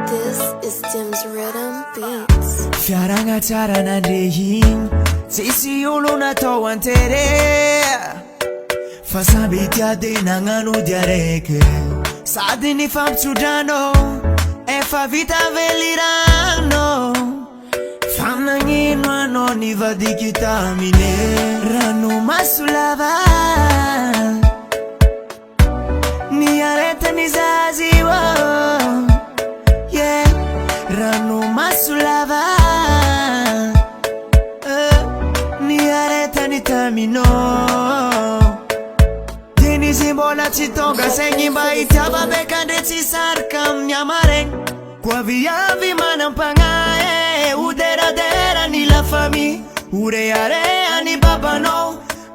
This is Tim's Rhythm Beats. Fiaranga tsara nandrehiny tsisy olo natao antere fa samby tia de nagnano diaraiky sady ny fampitsodrano efa vita velirano fanagnino anao ny vadiky tamine rano maso lava ny aretany zazy yeah rano maso lava ny aretany tamino dinizy mbola tsy tonga saigny mba hitiava bekandre tsy sarika amin'ny amaregny koa viavy manampagnae uderadera ny la famille urearea ny babanao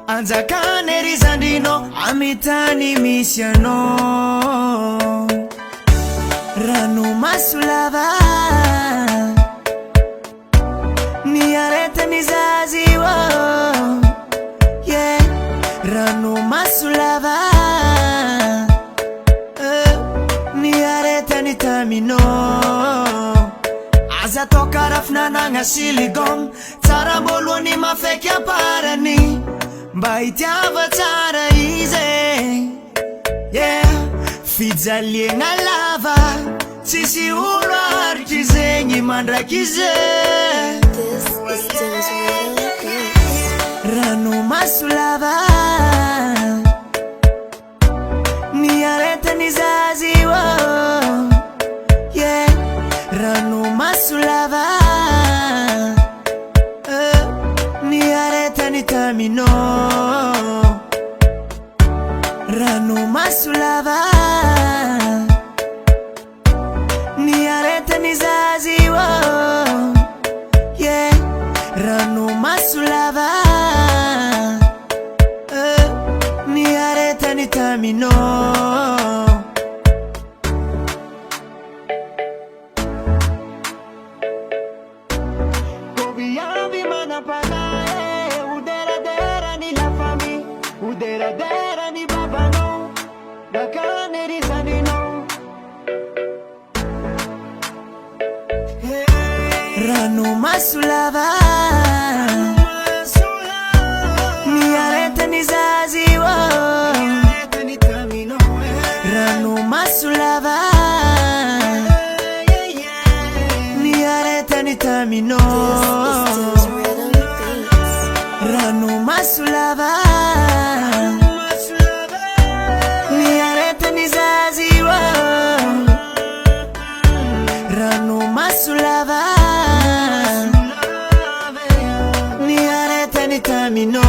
anjakany ry zandrinao amitany misy anao rano maso lava ny aretany zazy yeah rano maso lava ny aretany tamino aza tao kara finanagna siligom tsara mbôlohany mafaiky amparany mba hitiava tsara izy yeah fijaliagna lava tsisy olo aritry zegny mandraky izy This is Tim's Rhythm Beats. rano maso lava ny aretany zazy yeah rano maso lava ny aretany tamino rano maso lava ny aretany zazy yeah rano maso lava ny aretany tamino koviavy manapanae uderadera ny la famille uderadera ny babanao bakany ry zandrinao rano maso lava ny aretany zazy rano maso lava ny aretany tamino This is Tim's Rhythm Beats. rano maso lava ny aretany zazy rano maso lava ny aretany tamino